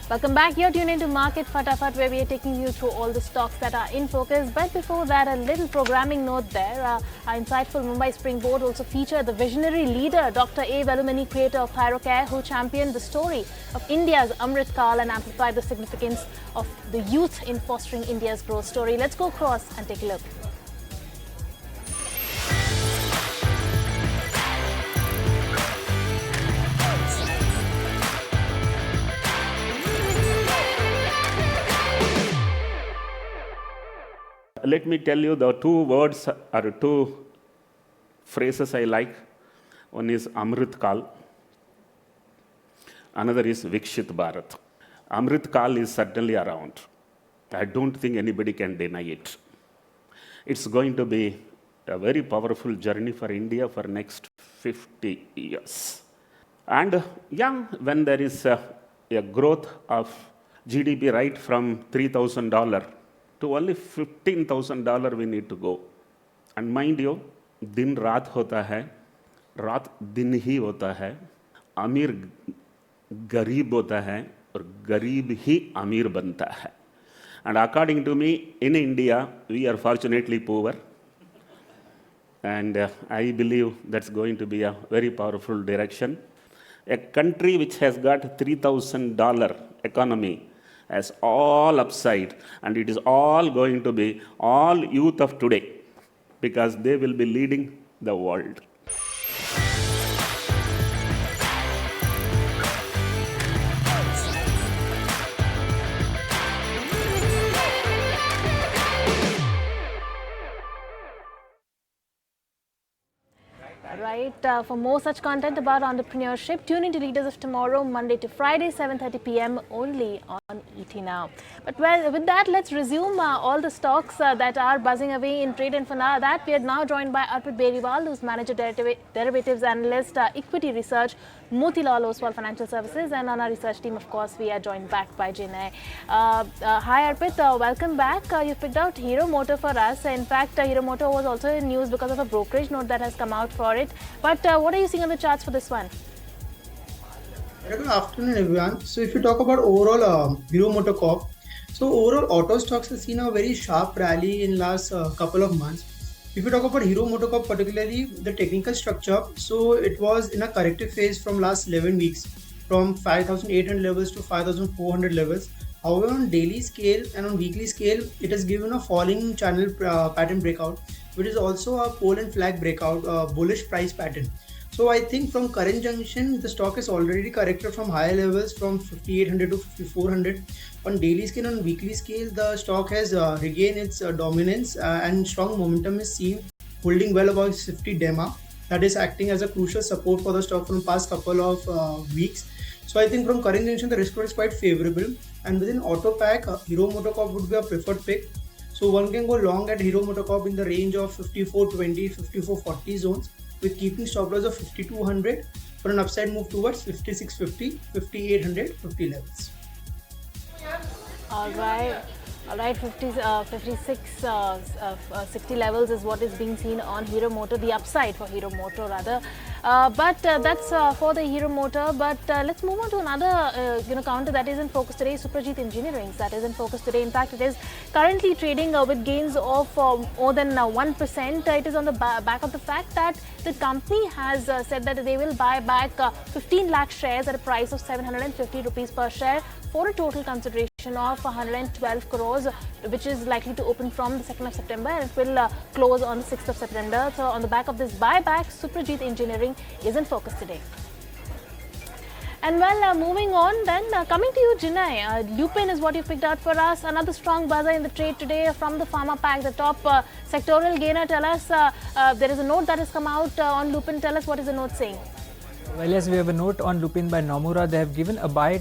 Welcome back. You're tuned into Market Fatafat, where we are taking you through all the stocks that are in focus. But before that, a little programming note there. Our insightful Mumbai Springboard also featured the visionary leader, Dr. A. Velumani, creator of Thyrocare, who championed the story of India's Amrit Kal and amplified the significance of the youth in fostering India's growth story. Let's go across and take a look. Let me tell you the two words or two phrases I like. One is Amrit Kal. Another is Vikshit Bharat. Amrit Kal is certainly around. I don't think anybody can deny it. It's going to be a very powerful journey for India for next 50 years. And when there is a growth of GDP right from $3,000 to only $15,000 we need to go. And mind you, दिन रात होता है, रात दिन ही होता है, अमीर गरीब होता है और गरीब ही अमीर बनता है. And according to me, in India, we are fortunately poor. And I believe that's going to be a very powerful direction. A country which has got $3,000 economy as all upside, and it is all going to be all youth of today, because they will be leading the world. Right. For more such content about entrepreneurship, tune into Leaders of Tomorrow, Monday to Friday, 7:30 p.m. only on ET Now. But well, with that, let's resume all the stocks that are buzzing away in trade. And for now, that we are now joined by Arpit Beriwal, who's Manager Derivatives Analyst, Equity Research, Motilal, Oswal Financial Services, and on our research team, of course, we are joined back by Jinay. Hi Arpit, welcome back. You picked out Hero Motor for us. In fact, Hero Motor was also in news because of a brokerage note that has come out for it. But what are you seeing on the charts for this one? Good afternoon, everyone. So, if you talk about overall Hero MotoCorp, so overall auto stocks have seen a very sharp rally in last couple of months. If you talk about Hero MotoCorp, particularly the technical structure, so it was in a corrective phase from last 11 weeks, from 5,800 levels to 5,400 levels. However, on daily scale and on weekly scale, it has given a falling channel pattern breakout, which is also a pole and flag breakout, bullish price pattern. So I think from current junction, the stock is already corrected from higher levels from 5,800 to 5,400. On daily scale and weekly scale, the stock has regained its dominance and strong momentum is seen, holding well above 50 DEMA. That is acting as a crucial support for the stock from past couple of weeks. So I think from current junction, the risk is quite favorable. And within auto pack, Hero MotoCorp would be a preferred pick. So one can go long at Hero MotoCorp in the range of 5420, 5440 zones, with keeping stop loss of 5200 for an upside move towards 5650, 5800, 50 levels. All right, 56, 60 levels is what is being seen on Hero Motor, the upside for Hero Motor rather. But that's for the Hero Motor. But let's move on to another counter that is in focus today, Suprajit Engineering. That is in focus today. In fact, it is currently trading with gains of more than 1%. It is on the back of the fact that the company has said that they will buy back 15 lakh shares at a price of 750 rupees per share for a total consideration of 112 crores, which is likely to open from the 2nd of September and it will close on the 6th of September. So on the back of this buyback, Suprajit Engineering is in focus today. And well, moving on then, coming to you, Jinay, Lupin is what you picked out for us. Another strong buzzer in the trade today from the pharma pack, the top sectoral gainer. Tell us, there is a note that has come out on Lupin. Tell us what is the note saying. Well, yes, we have a note on Lupin by Nomura. They have given a buy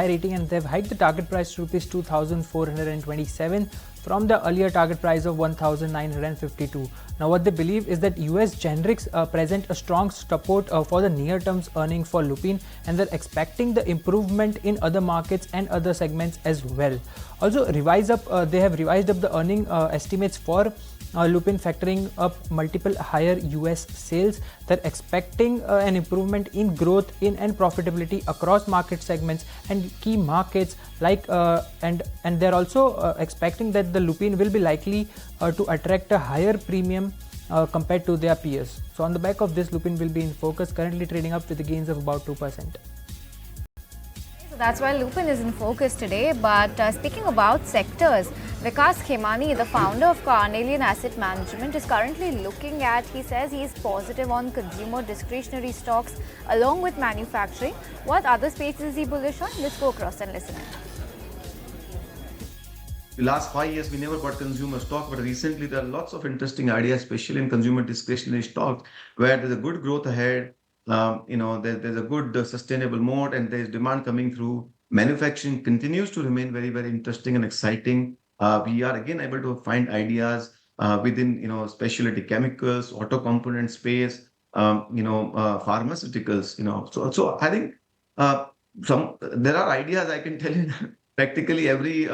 rating and they have hiked the target price to rupees 2,427 from the earlier target price of 1,952. Now, what they believe is that US generics present a strong support for the near-term earnings for Lupin, and they're expecting the improvement in other markets and other segments as well. Also, they have revised up the earning estimates for Lupin factoring up multiple higher US sales. They're expecting an improvement in growth in and profitability across market segments and key markets and they're also expecting that the Lupin will be likely to attract a higher premium compared to their peers. So on the back of this, Lupin will be in focus, currently trading up with the gains of about 2%. So that's why Lupin is in focus today. But speaking about sectors, Vikas Khemani, the founder of Carnelian Asset Management, is currently looking at, he says he is positive on consumer discretionary stocks along with manufacturing. What other spaces is he bullish on? Let's go across and listen. The last 5 years, we never got consumer stock, but recently there are lots of interesting ideas, especially in consumer discretionary stocks, where there's a good growth ahead. There's a good sustainable mode, and there's demand coming through. Manufacturing continues to remain very, very interesting and exciting. We are again able to find ideas within, specialty chemicals, auto component space, pharmaceuticals. So I think there are ideas. I can tell you practically every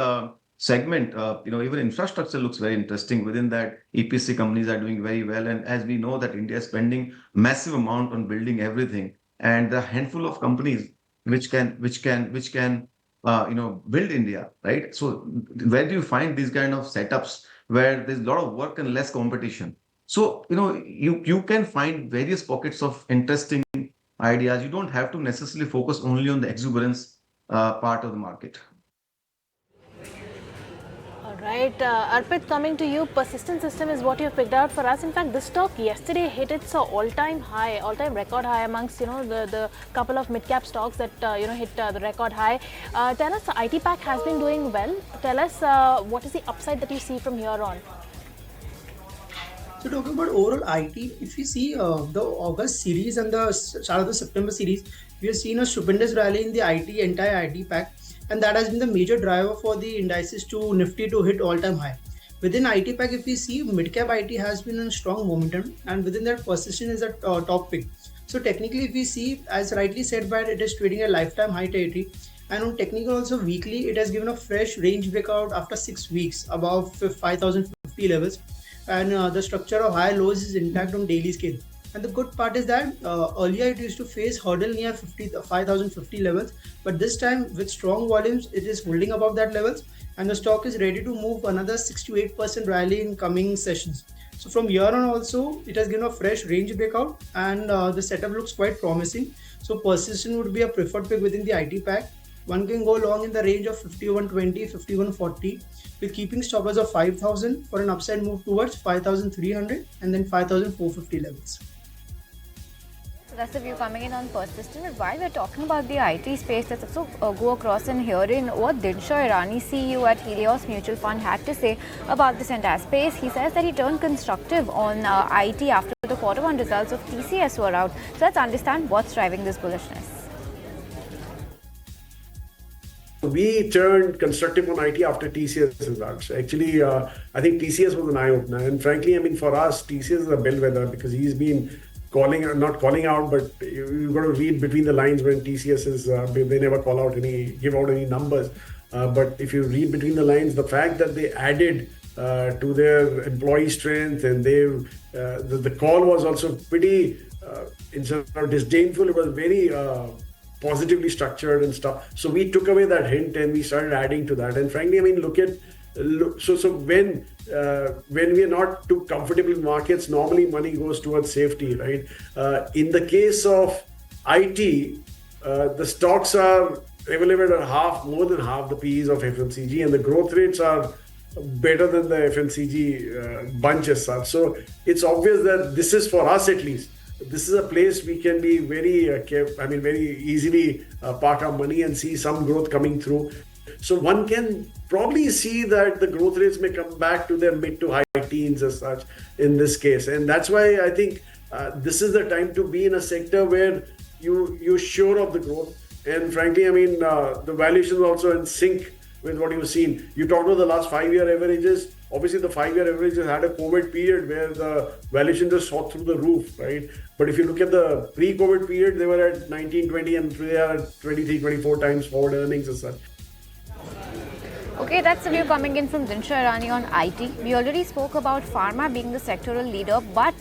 segment. Even infrastructure looks very interesting. Within that, EPC companies are doing very well, and as we know that India is spending massive amount on building everything, and there are a handful of companies which can build India, right? So where do you find these kind of setups where there's a lot of work and less competition? So you can find various pockets of interesting ideas. You don't have to necessarily focus only on the exuberance part of the market. Right, Arpit, coming to you, persistent system is what you've picked out for us. In fact, this stock yesterday hit its all-time record high amongst the couple of mid-cap stocks that hit the record high. Tell us, IT Pack has been doing well. Tell us what is the upside that you see from here on? So talking about overall IT, if you see the August series and the start of the September series, we have seen a stupendous rally in the entire IT Pack. And that has been the major driver for the indices to Nifty to hit all-time high. Within IT Pack, if we see, mid-cap IT has been in strong momentum, and within that, persistent is a top pick. So technically, if we see, as rightly said by it is trading at lifetime high territory, and on technical also weekly, it has given a fresh range breakout after 6 weeks above 5,050 levels, and the structure of high lows is intact on daily scale. And the good part is that earlier it used to face hurdle near 5,050 levels, but this time with strong volumes, it is holding above that levels, and the stock is ready to move another 6 to 8% rally in coming sessions. So from here on also, it has given a fresh range breakout, and the setup looks quite promising. So persistent would be a preferred pick within the IT Pack. One can go long in the range of 5120, 5140 with keeping stop loss of 5,000 for an upside move towards 5,300 and then 5,450 levels. That's the view coming in on persistent. But while we're talking about the IT space, let's also go across and hear in what Dinshaw Irani, CEO at Helios Mutual Fund, had to say about this entire space. He says that he turned constructive on IT after the Q1 results of TCS were out. So let's understand what's driving this bullishness. We turned constructive on IT after TCS results. Actually, I think TCS was an eye-opener. And frankly, for us, TCS is a bellwether because he's been not calling out, but you've got to read between the lines when TCS is, they never give out any numbers. But if you read between the lines, the fact that they added to their employee strength and the call was also pretty, instead of disdainful, it was very positively structured and stuff. So we took away that hint and we started adding to that. And frankly, so when we are not too comfortable in markets, normally money goes towards safety, right? In the case of IT, the stocks are evaluated at more than half the PEs of FMCG, and the growth rates are better than the FMCG bunch as such. So it's obvious that this is, for us at least, this is a place we can be very easily park our money and see some growth coming through. So one can probably see that the growth rates may come back to their mid to high teens as such in this case. And that's why I think this is the time to be in a sector where you're sure of the growth. And frankly, the valuation is also in sync with what you've seen. You talked about the last 5-year averages. Obviously, the 5-year averages had a COVID period where the valuation just shot through the roof, right? But if you look at the pre-COVID period, they were at 19, 20, and they are at 23, 24 times forward earnings as such. Okay, that's the view coming in from Dinsha Irani on IT. We already spoke about pharma being the sectoral leader, but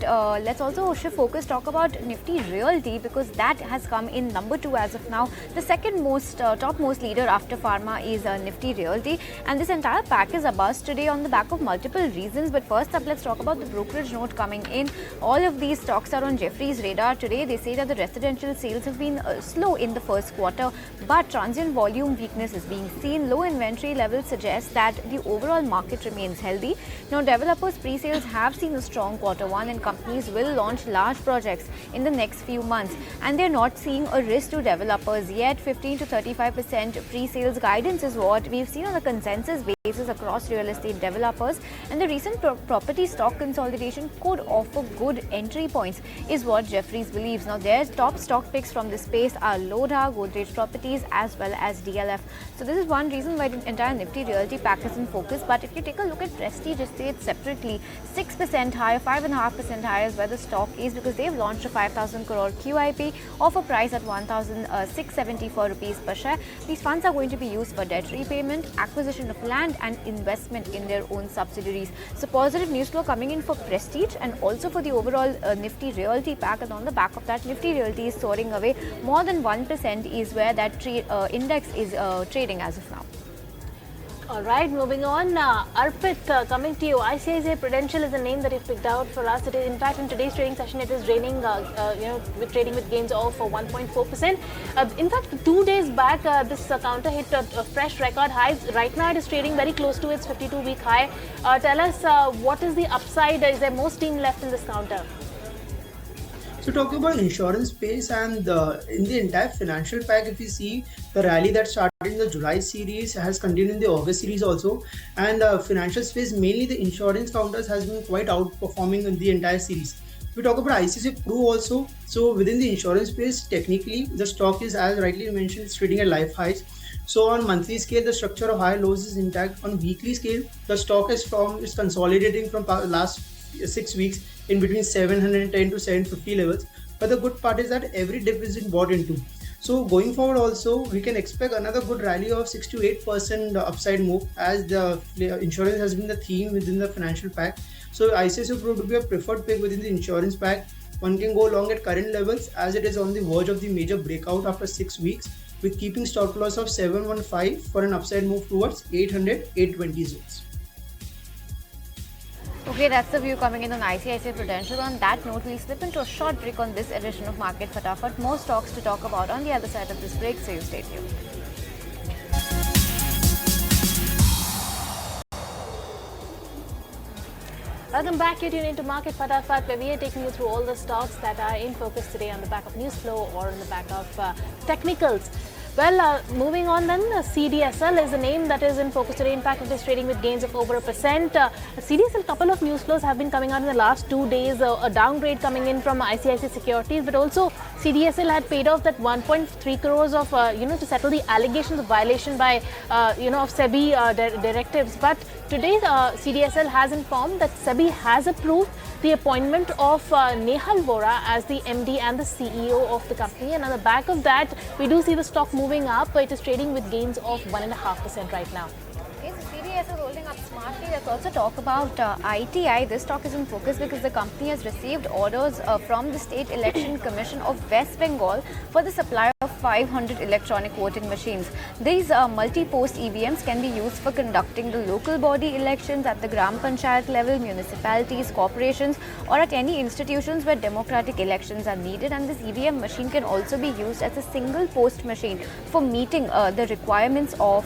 let's also shift focus, talk about Nifty Realty, because that has come in number 2 as of now. The second most topmost leader after pharma is Nifty Realty, and this entire pack is abuzz today on the back of multiple reasons. But first up, let's talk about the brokerage note coming in. All of these stocks are on Jefferies' radar today. They say that the residential sales have been slow in the first quarter, but transient volume weakness is being seen. Low inventory levels suggest that the overall market remains healthy. Now, developers' pre-sales have seen a strong Q1, and companies will launch large projects in the next few months, and they're not seeing a risk to developers yet. 15 to 35% pre-sales guidance is what we've seen on a consensus basis across real estate developers, and the recent property stock consolidation could offer good entry points is what Jefferies believes. Now, their top stock picks from this space are Lodha, Godrej Properties as well as DLF. So this is one reason why the entire Nifty Realty pack is in focus. But if you take a look at Prestige Estates separately, 6% higher, 5.5% higher is where the stock is, because they've launched a 5,000 crore QIP of a price at 1,674 rupees per share. These funds are going to be used for debt repayment, acquisition of land and investment in their own subsidiaries. So positive news flow coming in for Prestige and also for the overall Nifty Realty pack, and on the back of that, Nifty Realty is soaring away. More than 1% is where that index is trading as of now. All right, moving on. Arpit, coming to you. ICICI Prudential is a name that you've picked out for us. It is, in fact, in today's trading session, it is trading, with trading with gains of 1.4%. In fact, 2 days back, this counter hit fresh record highs. Right now, it is trading very close to its 52-week high. Tell us, what is the upside? Is there more steam left in this counter? So talking about insurance space and in the entire financial pack, if you see the rally that started in the July series has continued in the August series also, and financial space, mainly the insurance counters, has been quite outperforming in the entire series. If we talk about ICICI Pru also, so within the insurance space, technically the stock is, as rightly mentioned, it's trading at life highs. So on monthly scale, the structure of high lows is intact. On weekly scale, the stock is consolidating from last 6 weeks in between 710 to 750 levels. But the good part is that every dip is bought into. So going forward also, we can expect another good rally of 6 to 8% upside move, as the insurance has been the theme within the financial pack. So ICICI Pro would be a preferred pick within the insurance pack. One can go long at current levels, as it is on the verge of the major breakout after 6 weeks, with keeping stop loss of 715 for an upside move towards 800, 820 zones. Okay, that's the view coming in on ICICI Prudential. On that note, we'll slip into a short break on this edition of Market Fatafat. More stocks to talk about on the other side of this break, so you stay tuned. Welcome back. You're tuned into Market Fatafat, where we are taking you through all the stocks that are in focus today on the back of news flow or on the back of technicals. Well, moving on then, CDSL is a name that is in focus today. In fact, it is trading with gains of over 1%. CDSL, couple of news flows have been coming out in the last 2 days. A downgrade coming in from ICICI Securities, but also CDSL had paid off that 1.3 crores of, to settle the allegations of violation by, of SEBI directives. But today, CDSL has informed that SEBI has approved the appointment of Nehal Vora as the MD and the CEO of the company. And on the back of that, we do see the stock moving up. It is trading with gains of 1.5% right now. Okay, so CDS is holding up smartly. Let's also talk about ITI. This stock is in focus because the company has received orders from the State Election Commission of West Bengal for the supply of 500 electronic voting machines. These multi-post EVMs can be used for conducting the local body elections at the Gram Panchayat level, municipalities, corporations, or at any institutions where democratic elections are needed. And this EVM machine can also be used as a single post machine for meeting the requirements of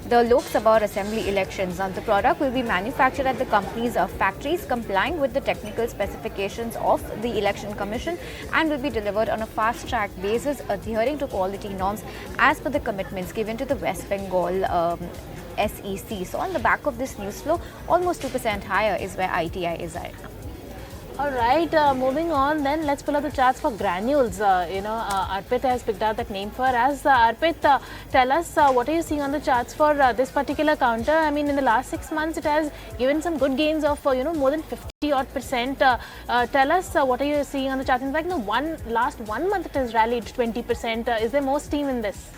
the Lok Sabha Assembly elections. Now, the product will be manufactured at the company's factories, complying with the technical specifications of the Election Commission, and will be delivered on a fast-track basis, adhering to quality norms as per the commitments given to the West Bengal SEC. So, on the back of this news flow, almost 2% higher is where ITI is at. All right, moving on then, let's pull up the charts for Granules. Arpit has picked out that name for us. Arpit, tell us, what are you seeing on the charts for this particular counter? I mean, in the last 6 months, it has given some good gains of, more than 50-odd%. Tell us, what are you seeing on the charts? In fact, last 1 month, it has rallied 20%. Is there more steam in this?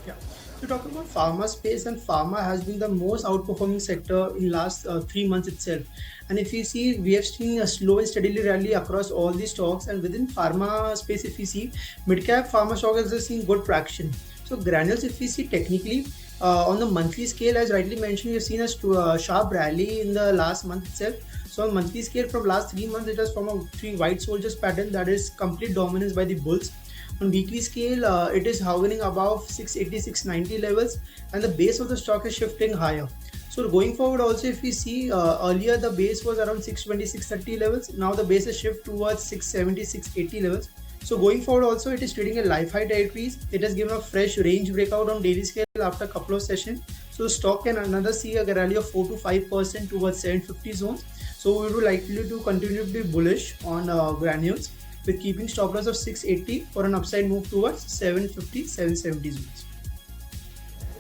Yeah. So talking about pharma space, and pharma has been the most outperforming sector in last 3 months itself. And if you see, we have seen a slow and steadily rally across all these stocks. And within pharma space, if you see, mid cap pharma stock has seen good traction. So Granules, if we see technically on the monthly scale, as rightly mentioned, you've seen a sharp rally in the last month itself. So on monthly scale, from last 3 months, it has from a three white soldiers pattern, that is complete dominance by the bulls. On weekly scale, it is hovering above 680, 690 levels, and the base of the stock is shifting higher. So going forward also, if we see, earlier the base was around 620, 630 levels. Now the base is shift towards 670, 680 levels. So going forward also, it is trading a life high territories. It has given a fresh range breakout on daily scale after a couple of sessions. So the stock can another see a rally of 4 to 5% towards 750 zones. So we would likely to continue to be bullish on Granules, with keeping stop loss of 680 for an upside move towards 750, 770 zones.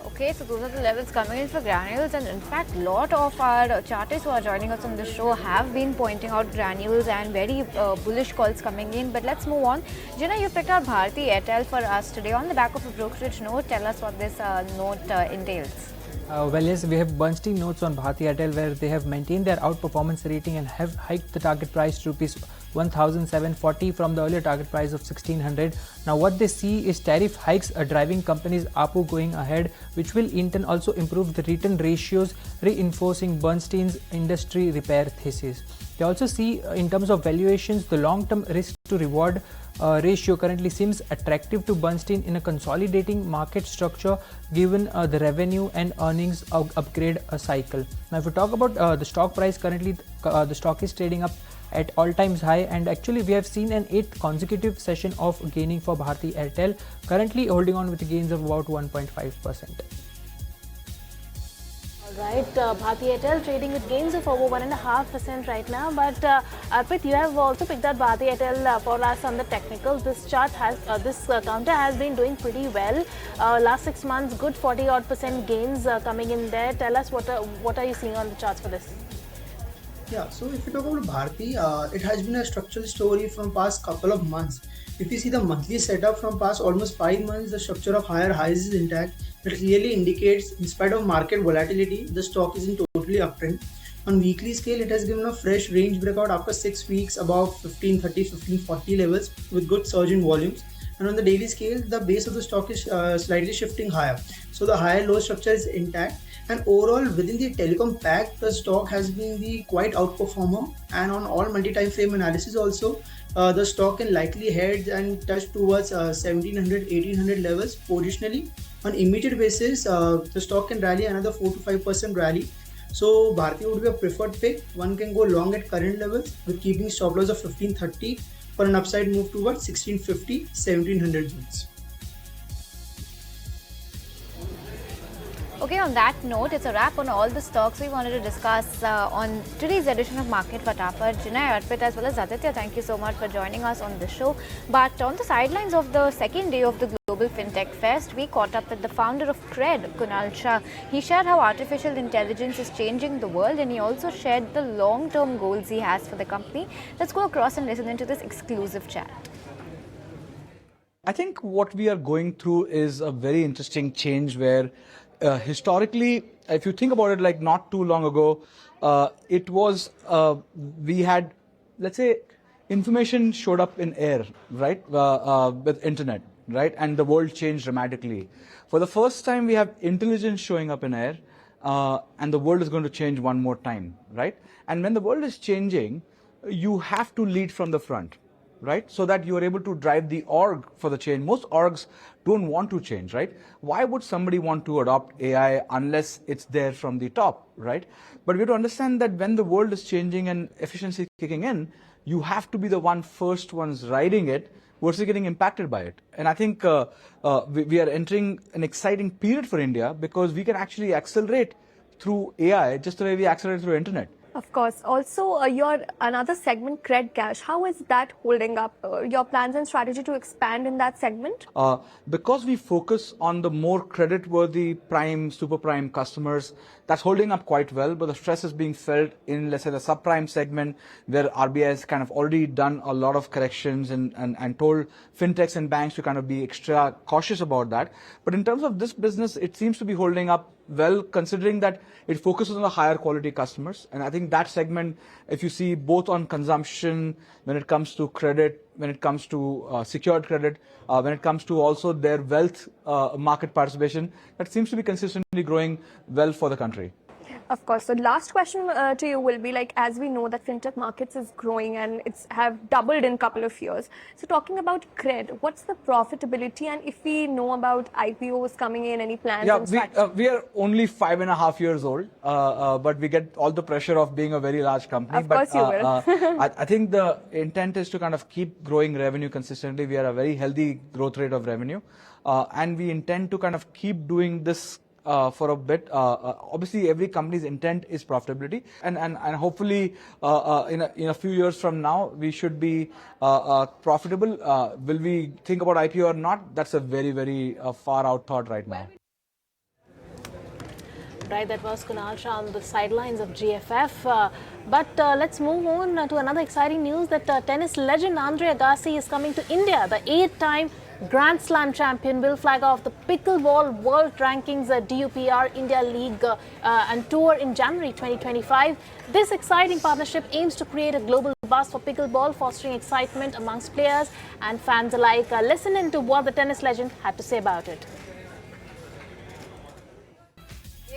Okay, so those are the levels coming in for Granules, and in fact, a lot of our chartists who are joining us on the show have been pointing out Granules and very bullish calls coming in. But let's move on. Jina, you picked out Bharti Airtel for us today on the back of a brokerage note. Tell us what this note entails. Well, yes, we have Bernstein notes on Bharti Airtel where they have maintained their outperformance rating and have hiked the target price to rupees 1,740 from the earlier target price of 1,600. Now, what they see is tariff hikes are driving companies' ARPU going ahead, which will in turn also improve the return ratios, reinforcing Bernstein's industry repair thesis. They also see, in terms of valuations, the long-term risk to reward ratio currently seems attractive to Bernstein in a consolidating market structure given the revenue and earnings upgrade cycle. Now, if we talk about the stock price, currently the stock is trading up at all-times high, and actually we have seen an 8th consecutive session of gaining for Bharti Airtel, currently holding on with gains of about 1.5%. Right, Bharti Airtel trading with gains of over 1.5% right now. But Arpit, you have also picked out Bharti Airtel for us on the technicals. This chart has, counter has been doing pretty well. Last 6 months, good 40% gains coming in there. Tell us what are you seeing on the charts for this? Yeah, so if you talk about Bharti, it has been a structural story from past couple of months. If you see the monthly setup from past almost 5 months, the structure of higher highs is intact. That clearly indicates, in spite of market volatility, the stock is in totally uptrend. On weekly scale, it has given a fresh range breakout after 6 weeks above 1530, 1540 levels with good surge in volumes. And on the daily scale, the base of the stock is slightly shifting higher. So the higher low structure is intact. And overall, within the telecom pack, the stock has been the quite outperformer. And on all multi-time frame analysis also, the stock can likely head and touch towards 1700, 1800 levels positionally. On immediate basis, the stock can rally another 4 to 5% rally. So Bharti would be a preferred pick. One can go long at current levels with keeping stop loss of 1530 for an upside move towards 1650, 1700 zones. Okay, on that note, it's a wrap on all the stocks we wanted to discuss on today's edition of Market Fatafat. Jinay, Arpit, as well as Aditya, thank you so much for joining us on the show. But on the sidelines of the second day of the Global FinTech Fest, we caught up with the founder of CRED, Kunal Shah. He shared how artificial intelligence is changing the world, and he also shared the long-term goals he has for the company. Let's go across and listen into this exclusive chat. I think what we are going through is a very interesting change where historically, if you think about it, like not too long ago, it was, we had, let's say, information showed up in air, right, with internet, right, and the world changed dramatically. For the first time, we have intelligence showing up in air, and the world is going to change one more time, right? And when the world is changing, you have to lead from the front, right? So that you are able to drive the org for the change. Most orgs don't want to change, right? Why would somebody want to adopt AI unless it's there from the top, right? But we have to understand that when the world is changing and efficiency is kicking in, you have to be the first ones riding it versus getting impacted by it. And I think we are entering an exciting period for India because we can actually accelerate through AI just the way we accelerate through internet. Of course. Also, your another segment, CRED Cash, how is that holding up? Your plans and strategy to expand in that segment? Because we focus on the more credit-worthy prime, super prime customers, That's holding up quite well, but the stress is being felt in, let's say, the subprime segment, where RBI has kind of already done a lot of corrections and told fintechs and banks to kind of be extra cautious about that. But in terms of this business, it seems to be holding up well, considering that it focuses on the higher quality customers. And I think that segment, if you see both on consumption, when it comes to credit, when it comes to secured credit, when it comes to also their wealth market participation, that seems to be consistently growing well for the country. Of course. So last question to you will be like, as we know that fintech markets is growing and it's have doubled in a couple of years. So talking about CRED, what's the profitability, and if we know about IPOs coming in, any plans? Yeah, we are only 5.5 years old, but we get all the pressure of being a very large company. Of course you will. I think the intent is to kind of keep growing revenue consistently. We are a very healthy growth rate of revenue, and we intend to kind of keep doing this for a bit. Obviously, every company's intent is profitability, and hopefully in a few years from now, we should be profitable. Will we think about IPO or not? That's a very, very far out thought right now. Right, that was Kunal Shah on the sidelines of GFF. But let's move on to another exciting news that tennis legend Andre Agassi is coming to India. The 8-time Grand Slam champion will flag off the Pickleball World Rankings DUPR India League and Tour in January 2025. This exciting partnership aims to create a global buzz for pickleball, fostering excitement amongst players and fans alike. Listen in to what the tennis legend had to say about it.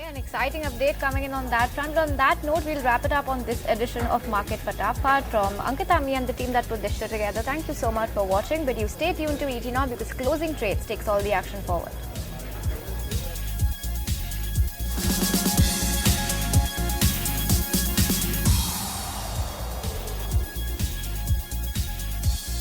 An exciting update coming in on that front. On that note, we'll wrap it up on this edition of Market Fatafat from Ankita, me and the team that put this show together. Thank you so much for watching, but you stay tuned to ET now because closing trades takes all the action forward.